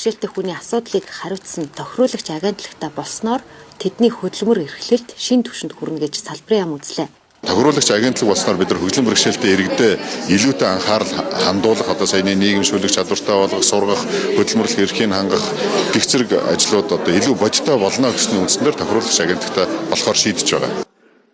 бэрхшээлтэй хүний асуудлыг хариуцсан тохируулагч агентлагтай болсноор тэдний хөдөлмөр эрхлэлт шин түвшинд хүрнэ гэж салбарын яам үзлээ. Тохируулагч агентлаг болсноор бид нар хөдөлмөр бэрхшээлтэй иргэдэд илүүтэй анхаарал хандуулах, одоо саяны нийгэм шүүлэг чадвартай болгох, сургах, хөдөлмөрлөх эрхийг хангах гэх зэрэг ажлууд одоо илүү бодиттой болно гэсэн үндсээр тохируулагч агентлагтай болохоор шийдэж байгаа.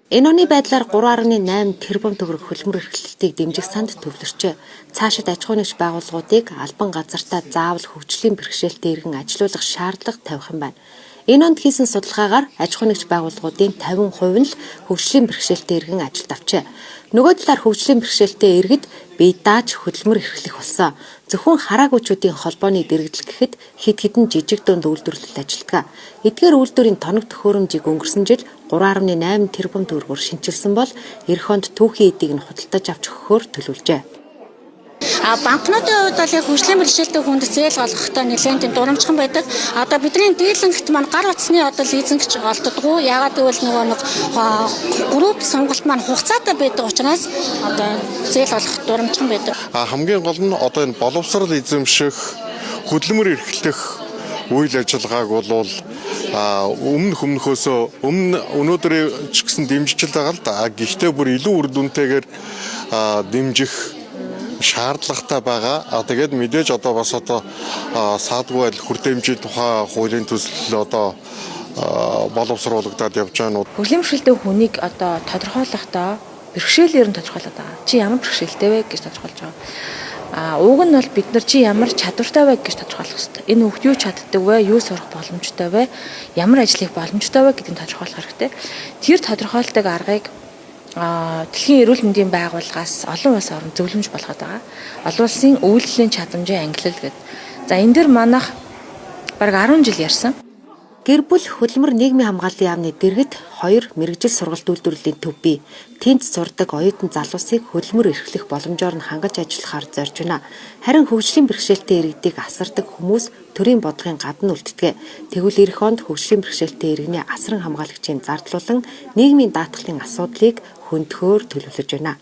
Энэ оны байдлаар 3.8 тэрбум төгрөг хөдөлмөр эрхлэлтийг дэмжих санд төвлөрчээ. Цаашид аж ахуйн нэгж байгууллагуудыг албан газартаа заавал хөгжлийн бэрхшээлтэй иргэн ажилуулах шаардлага тавих юм байна. Энэ онд хийсэн судалгаагаар аж ахуйн нэгж байгууллагуудын 50% нь л хөгжлийн бэрхшээлтэй иргэн ажилд авчээ. Нөгөө талаар хөгжлийн бэрхшээлтэй иргэд бие дааж хөдөлмөр эрхлэх болсон. Зөвхөн хараагүйчүүдийн холбооны дэргэдэл гэхэд хэд хэдэн жижиг дунд үйлдвэрлэлд ажилладаг. Эдгээр үйлдвэрийн тоног төхөөрөмжийг өнгөрсөн жил 3.8 тэрбум төгрөгөөр шинжилсэн бол эх онд түүхийн эдийг нь худалдаж авч өгөхөөр төлөвлөжээ. Банкнуудын хувьд бол яг хөгжлийн бэрхшээлтэй хүнд зээл олгохдоо нэлээд тийм дурамжхан байдаг. Одоо бидний дийлэнгт маань гар утасны одоо лизингч олддоггүй. Яагаад гэвэл нөгөө нэг групп сонголт маань хугацаатай байдаг учраас одоо зээл олох дурамжхан байдаг. Хамгийн гол нь одоо энэ боловсрал эзэмших, хөдөлмөр эрхлэх үйл ажиллагааг бол өмнө өнөөдрийн ч гэсэн дэмжиж байгаа л да. Гэхдээ бүр илүү үр дүнтэйгээр дэмжих шаардлагатай байгаа. Тэгээд мэдээж одоо бас одоо саадгүй байдал хүртээмжийн тухай хуулийн төсөл одоо боловсруулагдаад явж байгаа нь. Хөгжлийн бэрхшээлтэй хүнийг одоо тодорхойлохдоо бэрхшээлээр нь тодорхойлоод байгаа. Чи ямар бэрхшээлтэй вэ гэж тодорхойлж байгаа. Уг нь бол бид нар чи ямар чадвартай вэ гэж тодорхойлох хэрэгтэй. Энэ хүүхд юу чаддаг вэ? Юу сурах боломжтой вэ? Ямар ажил хийх боломжтой вэ гэдгийг тодорхойлох хэрэгтэй. Тэр тодорхойлдог аргыг Дэлхийн эрүүл мэндийн байгууллагаас олон улс орнд зөвлөмж болгоод байгаа. Олон улсын үйлдлийн чадамжийн ангилал гэдэг. За энэ дэр манайх бараг 10 жил ярьсан. Гэр бүл хөдөлмөр нийгмийн хамгааллын яамны дэргэд 2 мэрэгжил сургалт үйлдвэрлэлийн төв бий. Тэнд сурдаг оюутан залуусыг хөдөлмөр эрхлэх боломжоор нь хангаж ажиллахаар зорж байна. Харин хөгжлийн бэрхшээлтэй иргэдийг асардаг хүмүүс төрийн бодлогын гадна үлддэг. Тэгвэл эх онд хөгжлийн бэрхшээлтэй иргэний асран хамгаалагчийн зардлуулан нийгмийн даатгалын асуудлыг хөндөхөөр төлөвлөж байна.